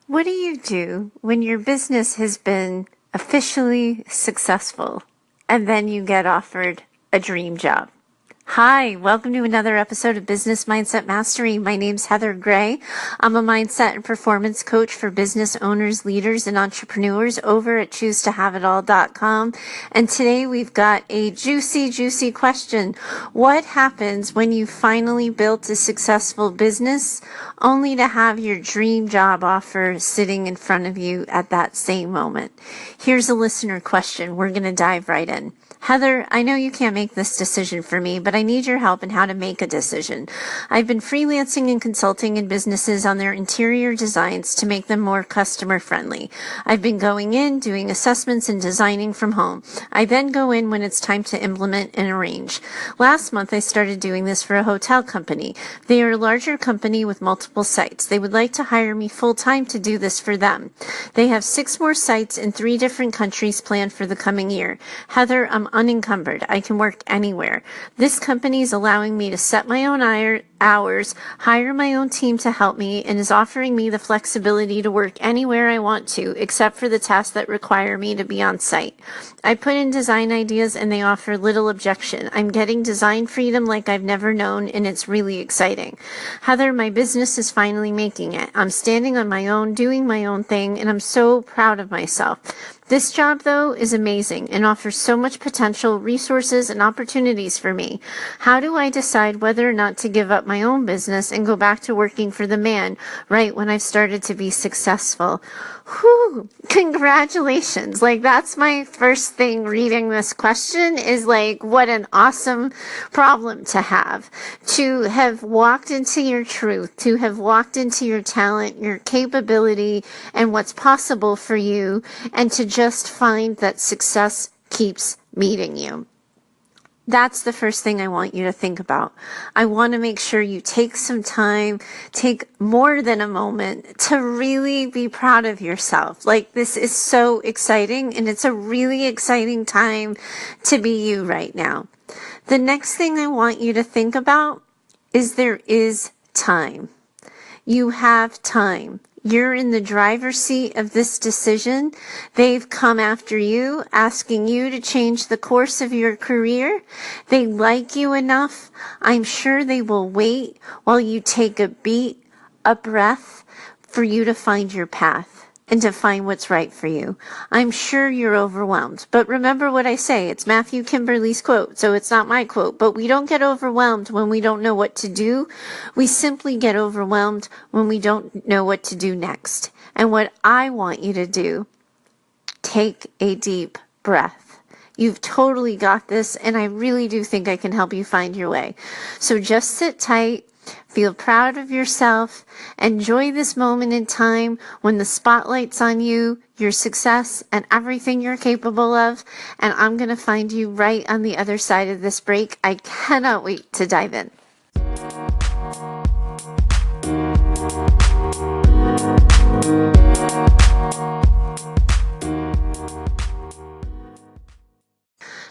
What do you do when your business has been officially successful and then you get offered a dream job? Hi, welcome to another episode of Business Mindset Mastery. My name's Heather Gray. I'm a mindset and performance coach for business owners, leaders, and entrepreneurs over at choosetohaveitall.com. And today we've got a juicy question. What happens when you finally built a successful business only to have your dream job offer sitting in front of you at that same moment? Here's a listener question. We're going to dive right in. Heather, I know you can't make this decision for me, but I need your help in how to make a decision. I've been freelancing and consulting in businesses on their interior designs to make them more customer friendly. I've been going in, doing assessments and designing from home. I then go in when it's time to implement and arrange. Last month, I started doing this for a hotel company. They are a larger company with multiple sites. They would like to hire me full-time to do this for them. They have 6 more sites in 3 different countries planned for the coming year. Heather, I'm unencumbered. I can work anywhere. This company is allowing me to set my own hours, hire my own team to help me, and is offering me the flexibility to work anywhere I want to, except for the tasks that require me to be on site. I put in design ideas and they offer little objection. I'm getting design freedom like I've never known, and it's really exciting. Heather, my business is finally making it. I'm standing on my own, doing my own thing, and I'm so proud of myself. This job, though, is amazing and offers so much potential, resources, and opportunities for me. How do I decide whether or not to give up my own business and go back to working for the man right when I've started to be successful? Whew, congratulations. That's my first thing reading this question is what an awesome problem to have. To have walked into your truth, to have walked into your talent, your capability, and what's possible for you, and to just find that success keeps meeting you. That's the first thing I want you to think about. I want to make sure you take some time, take more than a moment to really be proud of yourself. This is so exciting, and it's a really exciting time to be you right now. The next thing I want you to think about is there is time. You have time. You're in the driver's seat of this decision. They've come after you, asking you to change the course of your career. They like you enough. I'm sure they will wait while you take a beat, a breath, for you to find your path and to find what's right for you. I'm sure you're overwhelmed. But remember what I say, it's Matthew Kimberly's quote, so it's not my quote. But we don't get overwhelmed when we don't know what to do. We simply get overwhelmed when we don't know what to do next. And what I want you to do, take a deep breath. You've totally got this, and I really do think I can help you find your way. So just sit tight. Feel proud of yourself. Enjoy this moment in time when the spotlight's on you, your success, and everything you're capable of. And I'm going to find you right on the other side of this break. I cannot wait to dive in.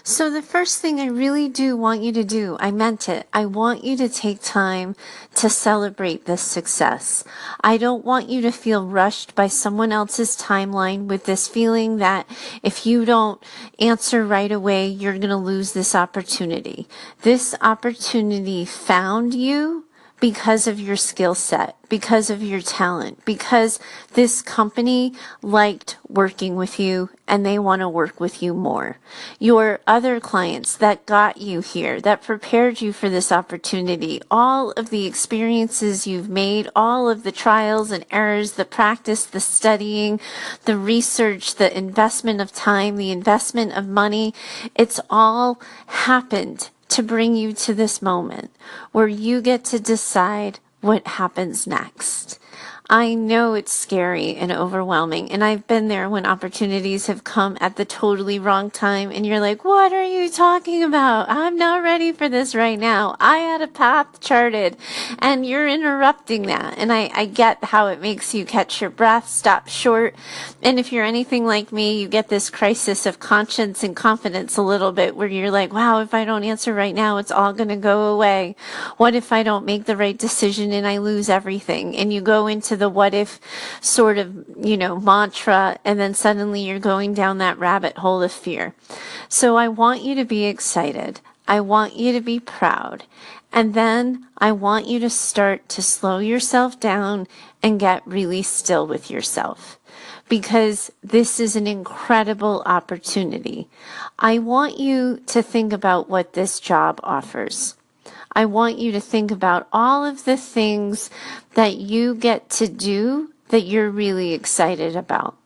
So the first thing I really do want you to do, I meant it. I want you to take time to celebrate this success. I don't want you to feel rushed by someone else's timeline with this feeling that if you don't answer right away, you're going to lose this opportunity. This opportunity found you because of your skill set, because of your talent, because this company liked working with you and they want to work with you more. Your other clients that got you here, that prepared you for this opportunity, all of the experiences you've made, all of the trials and errors, the practice, the studying, the research, the investment of time, the investment of money, it's all happened to bring you to this moment where you get to decide what happens next. I know it's scary and overwhelming, and I've been there when opportunities have come at the totally wrong time, and you're like, what are you talking about? I'm not ready for this right now. I had a path charted, and you're interrupting that, and I get how it makes you catch your breath, stop short, and if you're anything like me, you get this crisis of conscience and confidence a little bit, where you're like, wow, if I don't answer right now, it's all going to go away. What if I don't make the right decision and I lose everything? And you go into into the what if sort of, mantra, and then suddenly you're going down that rabbit hole of fear. So I want you to be excited. I want you to be proud. And then I want you to start to slow yourself down and get really still with yourself, because this is an incredible opportunity. I want you to think about what this job offers. I want you to think about all of the things that you get to do that you're really excited about.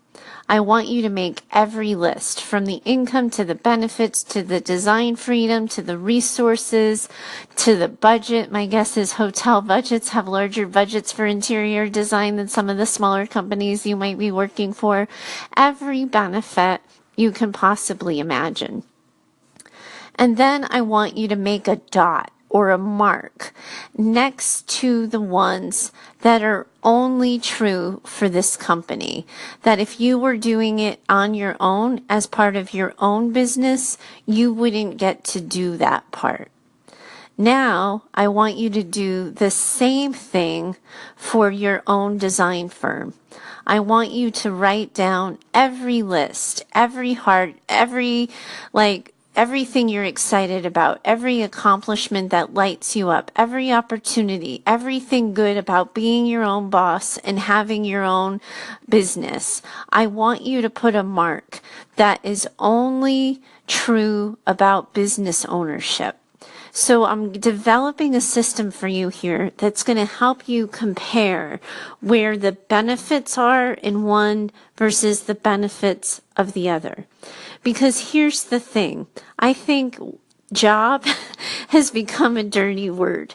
I want you to make every list, from the income to the benefits to the design freedom to the resources to the budget. My guess is hotel budgets have larger budgets for interior design than some of the smaller companies you might be working for. Every benefit you can possibly imagine. And then I want you to make a dot or a mark next to the ones that are only true for this company. That if you were doing it on your own as part of your own business, you wouldn't get to do that part. Now, I want you to do the same thing for your own design firm. I want you to write down every list, everything you're excited about, every accomplishment that lights you up, every opportunity, everything good about being your own boss and having your own business. I want you to put a mark that is only true about business ownership. So I'm developing a system for you here that's going to help you compare where the benefits are in one versus the benefits of the other. Because here's the thing, I think job has become a dirty word.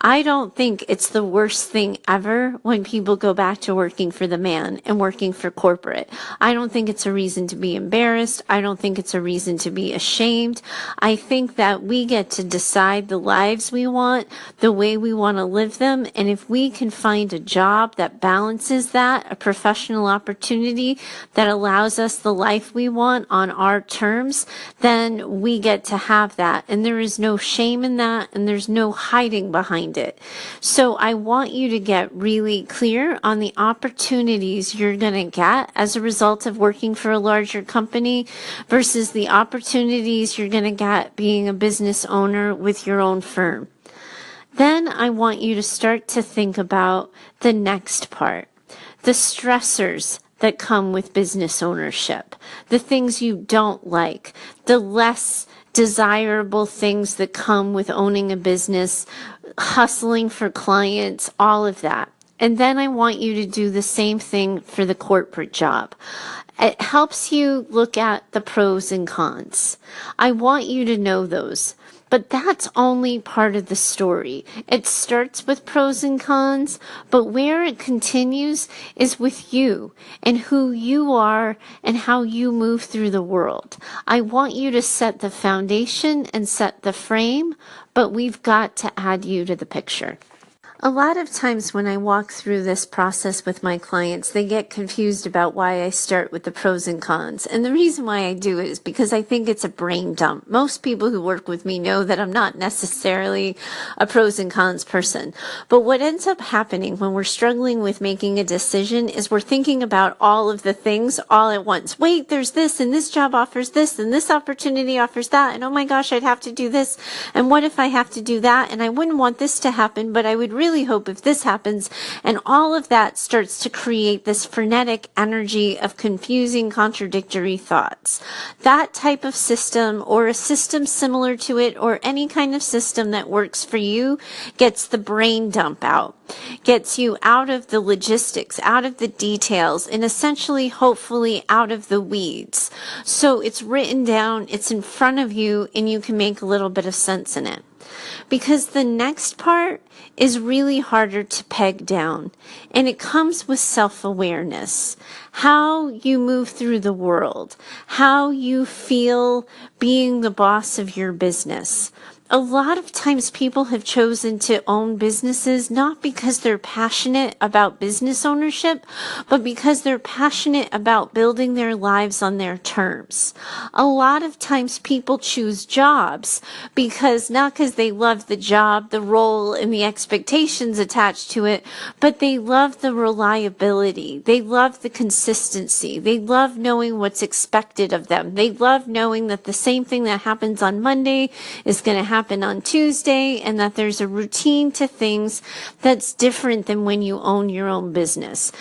I don't think it's the worst thing ever when people go back to working for the man and working for corporate. I don't think it's a reason to be embarrassed. I don't think it's a reason to be ashamed. I think that we get to decide the lives we want, the way we want to live them. And if we can find a job that balances that, a professional opportunity that allows us the life we want on our terms, then we get to have that. And there is no shame in that, and there's no hiding behind it. So I want you to get really clear on the opportunities you're going to get as a result of working for a larger company versus the opportunities you're going to get being a business owner with your own firm. Then I want you to start to think about the next part, the stressors that come with business ownership, the things you don't like, the less desirable things that come with owning a business, hustling for clients, all of that. And then I want you to do the same thing for the corporate job. It helps you look at the pros and cons. I want you to know those. But that's only part of the story. It starts with pros and cons, but where it continues is with you and who you are and how you move through the world. I want you to set the foundation and set the frame, but we've got to add you to the picture. A lot of times when I walk through this process with my clients, they get confused about why I start with the pros and cons. And the reason why I do it is because I think it's a brain dump. Most people who work with me know that I'm not necessarily a pros and cons person. But what ends up happening when we're struggling with making a decision is we're thinking about all of the things all at once. Wait, there's this, and this job offers this, and this opportunity offers that, and oh my gosh, I'd have to do this, and what if I have to do that, and I wouldn't want this to happen, but I would really hope if this happens, and all of that starts to create this frenetic energy of confusing, contradictory thoughts. That type of system, or a system similar to it, or any kind of system that works for you, gets the brain dump out, gets you out of the logistics, out of the details, and essentially, hopefully, out of the weeds. So it's written down, it's in front of you, and you can make a little bit of sense in it. Because the next part is really harder to peg down, and it comes with self-awareness. How you move through the world, how you feel being the boss of your business. a lot of times people have chosen to own businesses not because they're passionate about business ownership, but because they're passionate about building their lives on their terms. A lot of times people choose jobs not because they love the job, the role, and the expectations attached to it, but they love the reliability. They love the consistency. They love knowing what's expected of them. They love knowing that the same thing that happens on Monday is going to happen on Tuesday, and that there's a routine to things that's different than when you own your own business.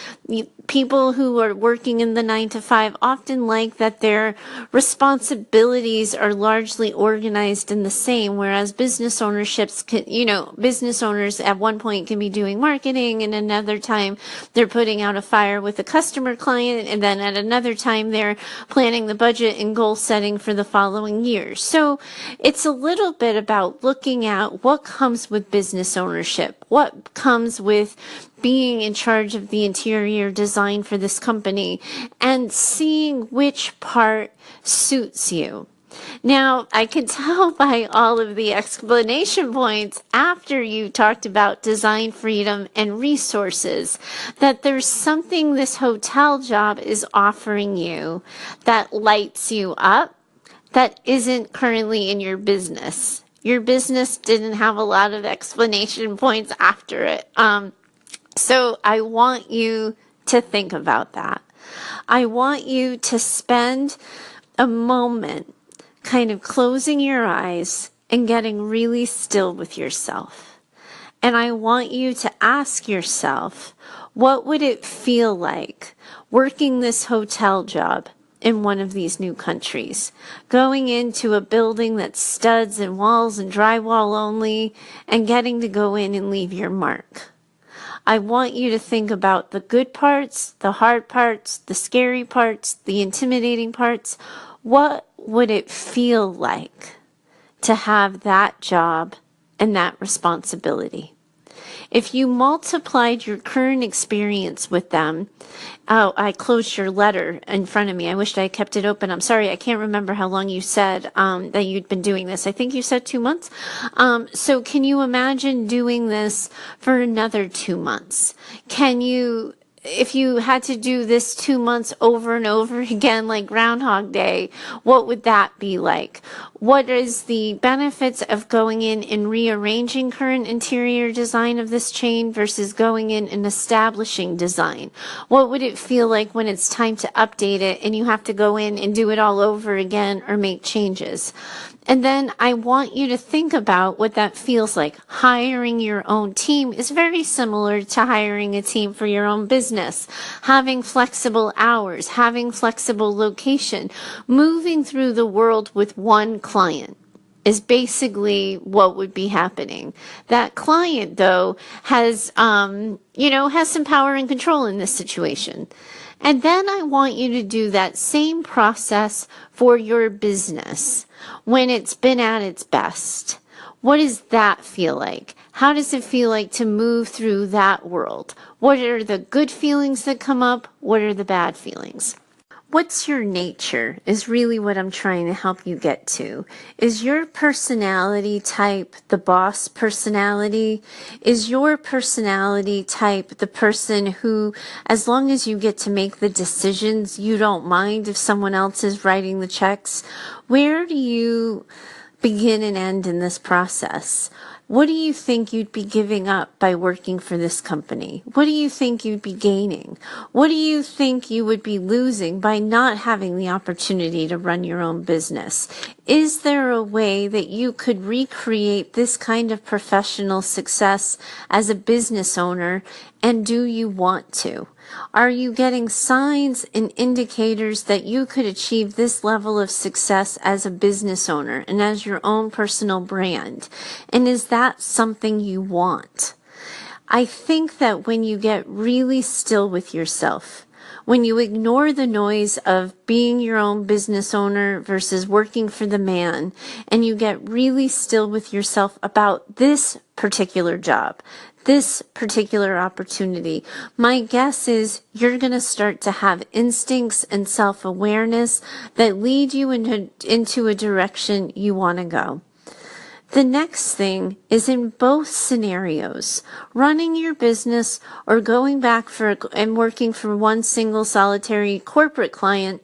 People who are working in the 9 to 5 often like that their responsibilities are largely organized in the same, whereas business ownerships can, business owners at one point can be doing marketing, and another time they're putting out a fire with a customer client, and then at another time they're planning the budget and goal setting for the following year. So it's a little bit about looking at what comes with business ownership, what comes with being in charge of the interior design for this company, and seeing which part suits you. Now, I can tell by all of the explanation points after you talked about design freedom and resources that there's something this hotel job is offering you that lights you up that isn't currently in your business. Your business didn't have a lot of explanation points after it. So I want you to think about that. I want you to spend a moment kind of closing your eyes and getting really still with yourself. And I want you to ask yourself, what would it feel like working this hotel job in one of these new countries, going into a building that's studs and walls and drywall only, and getting to go in and leave your mark? I want you to think about the good parts, the hard parts, the scary parts, the intimidating parts. What would it feel like to have that job and that responsibility? If you multiplied your current experience with them, I closed your letter in front of me. I wished I kept it open. I'm sorry, I can't remember how long you said that you'd been doing this. I think you said 2 months. So can you imagine doing this for another 2 months? If you had to do this 2 months over and over again, like Groundhog Day, what would that be like? What is the benefits of going in and rearranging current interior design of this chain versus going in and establishing design? What would it feel like when it's time to update it and you have to go in and do it all over again or make changes? And then I want you to think about what that feels like. Hiring your own team is very similar to hiring a team for your own business. Having flexible hours, having flexible location, moving through the world with one client is basically what would be happening. That client, though, has some power and control in this situation. And then I want you to do that same process for your business when it's been at its best. What does that feel like? How does it feel like to move through that world? What are the good feelings that come up? What are the bad feelings? What's your nature is really what I'm trying to help you get to. Is your personality type the boss personality? Is your personality type the person who, as long as you get to make the decisions, you don't mind if someone else is writing the checks? Where do you begin and end in this process? What do you think you'd be giving up by working for this company? What do you think you'd be gaining? What do you think you would be losing by not having the opportunity to run your own business? Is there a way that you could recreate this kind of professional success as a business owner, and do you want to? Are you getting signs and indicators that you could achieve this level of success as a business owner and as your own personal brand? And is that something you want? I think that when you get really still with yourself, when you ignore the noise of being your own business owner versus working for the man, and you get really still with yourself about this particular job, this particular opportunity, my guess is you're going to start to have instincts and self-awareness that lead you into a direction you want to go. The next thing is in both scenarios, running your business or going back and working for one single solitary corporate client,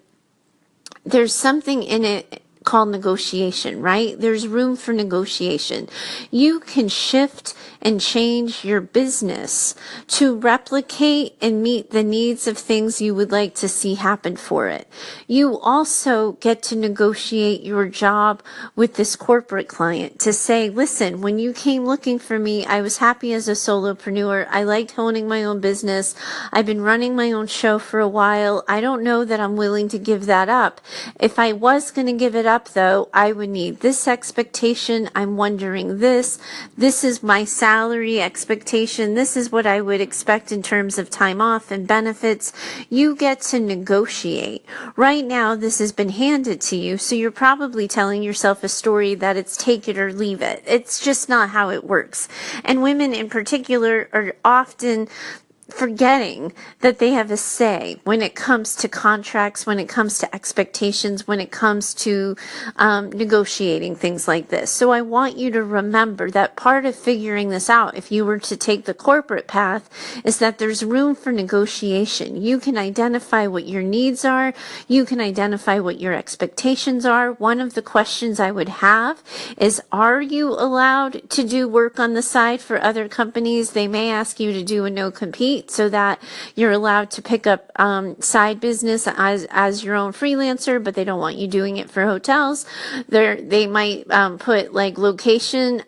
there's something in it called negotiation, right? There's room for negotiation. You can shift and change your business to replicate and meet the needs of things you would like to see happen for it. You also get to negotiate your job with this corporate client to say, listen, when you came looking for me, I was happy as a solopreneur. I liked owning my own business. I've been running my own show for a while. I don't know that I'm willing to give that up. If I was going to give it up, though, I would need this expectation. I'm wondering this. This is my salary expectation. This is what I would expect in terms of time off and benefits. You get to negotiate. Right now, this has been handed to you, so you're probably telling yourself a story that it's take it or leave it. It's just not how it works. And women in particular are often forgetting that they have a say when it comes to contracts, when it comes to expectations, when it comes to negotiating things like this. So I want you to remember that part of figuring this out, if you were to take the corporate path, is that there's room for negotiation. You can identify what your needs are. You can identify what your expectations are. One of the questions I would have is, are you allowed to do work on the side for other companies? They may ask you to do a no-compete, so that you're allowed to pick up side business as your own freelancer, but they don't want you doing it for hotels. They might put like location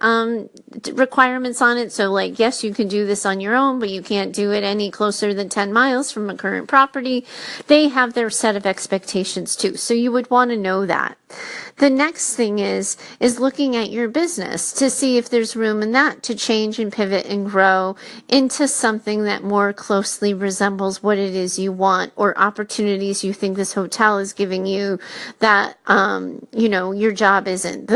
requirements on it. So like, yes, you can do this on your own, but you can't do it any closer than 10 miles from a current property. They have their set of expectations too. So you would want to know that. The next thing is looking at your business to see if there's room in that to change and pivot and grow into something that more closely resembles what it is you want, or opportunities you think this hotel is giving you that, your job isn't.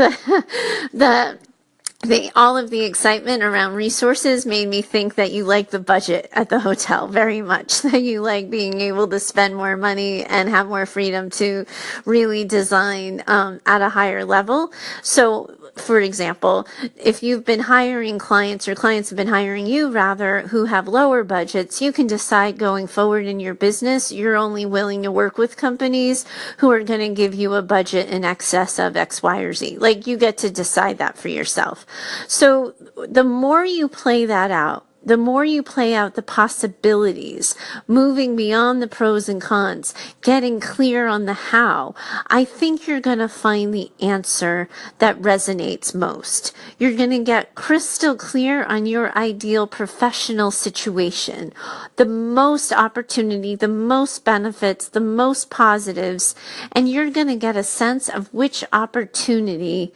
All of the excitement around resources made me think that you like the budget at the hotel very much, that you like being able to spend more money and have more freedom to really design at a higher level. So, for example, if you've been hiring clients, or clients have been hiring you rather, who have lower budgets, you can decide going forward in your business, you're only willing to work with companies who are going to give you a budget in excess of X, Y, or Z. Like, you get to decide that for yourself. So the more you play that out, the more you play out the possibilities, moving beyond the pros and cons, getting clear on the how, I think you're going to find the answer that resonates most. You're going to get crystal clear on your ideal professional situation, the most opportunity, the most benefits, the most positives, and you're going to get a sense of which opportunity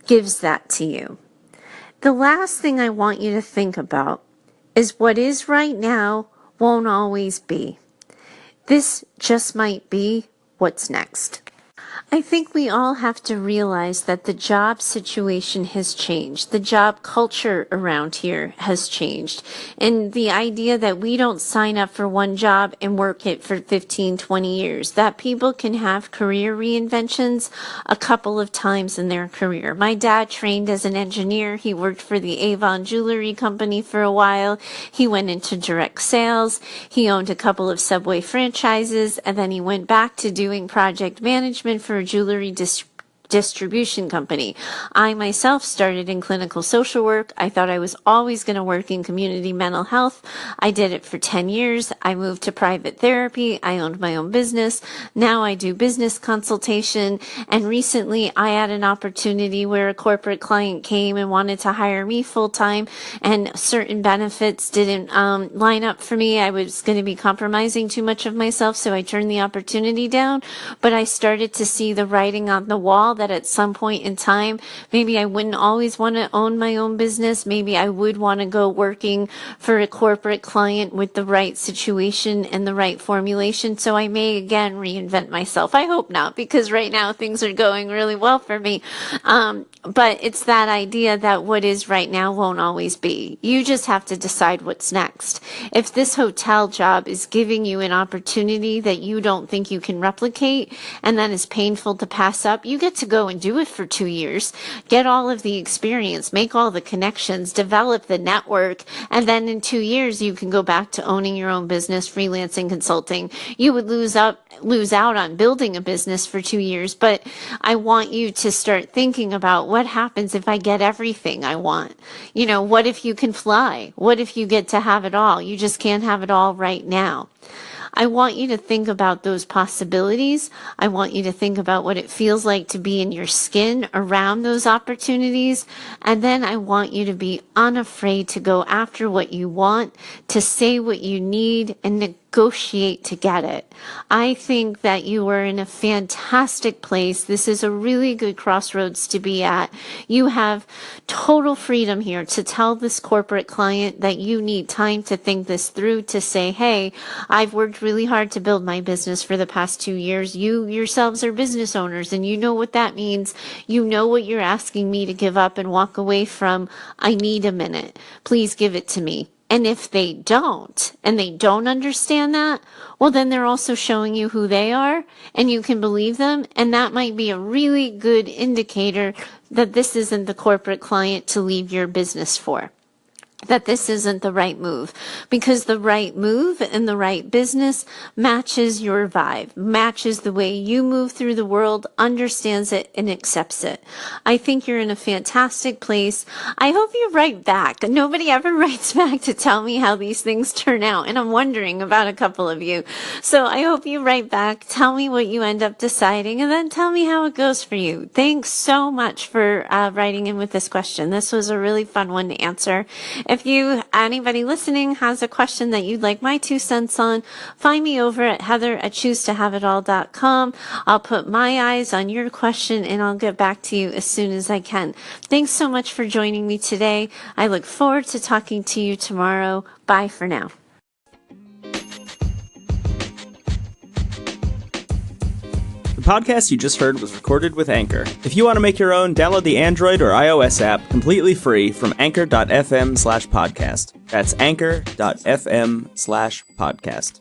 gives that to you. The last thing I want you to think about is what is right now won't always be. This just might be what's next. I think we all have to realize that the job situation has changed. The job culture around here has changed. And the idea that we don't sign up for one job and work it for 15, 20 years, that people can have career reinventions a couple of times in their career. My dad trained as an engineer. He worked for the Avon Jewelry Company for a while. He went into direct sales. He owned a couple of Subway franchises, and then he went back to doing project management for a jewelry distribution company. I myself started in clinical social work. I thought I was always going to work in community mental health. I did it for 10 years. I moved to private therapy. I owned my own business. Now I do business consultation. And recently I had an opportunity where a corporate client came and wanted to hire me full time, and certain benefits didn't line up for me. I was going to be compromising too much of myself, so I turned the opportunity down. But I started to see the writing on the wall that at some point in time, maybe I wouldn't always want to own my own business. Maybe I would want to go working for a corporate client with the right situation and the right formulation. So I may again reinvent myself. I hope not, because right now things are going really well for me. But it's that idea that what is right now won't always be. You just have to decide what's next. If this hotel job is giving you an opportunity that you don't think you can replicate, and that is painful to pass up, you get to go and do it for 2 years, get all of the experience, make all the connections, develop the network, and then in 2 years you can go back to owning your own business, freelancing, consulting. You would lose out on building a business for 2 years, but I want you to start thinking about what happens if I get everything I want. What if you can fly? What if you get to have it all? You just can't have it all right now. I want you to think about those possibilities. I want you to think about what it feels like to be in your skin around those opportunities. And then I want you to be unafraid to go after what you want, to say what you need, and negotiate to get it. I think that you are in a fantastic place. This is a really good crossroads to be at. You have total freedom here to tell this corporate client that you need time to think this through, to say, hey, I've worked really hard to build my business for the past 2 years. You yourselves are business owners, and you know what that means. You know what you're asking me to give up and walk away from. I need a minute. Please give it to me. And if they don't, and they don't understand that, well, then they're also showing you who they are, and you can believe them. And that might be a really good indicator that this isn't the corporate client to leave your business for, that this isn't the right move, because the right move and the right business matches your vibe, matches the way you move through the world, understands it, and accepts it. I think you're in a fantastic place. I hope you write back. Nobody ever writes back to tell me how these things turn out, and I'm wondering about a couple of you. So I hope you write back, tell me what you end up deciding, and then tell me how it goes for you. Thanks so much for writing in with this question. This was a really fun one to answer. If anybody listening has a question that you'd like my 2 cents on, find me over at heather@choosetohaveitall.com. I'll put my eyes on your question and I'll get back to you as soon as I can. Thanks so much for joining me today. I look forward to talking to you tomorrow. Bye for now. The podcast you just heard was recorded with Anchor. If you want to make your own, download the Android or iOS app completely free from anchor.fm/podcast. That's anchor.fm/podcast.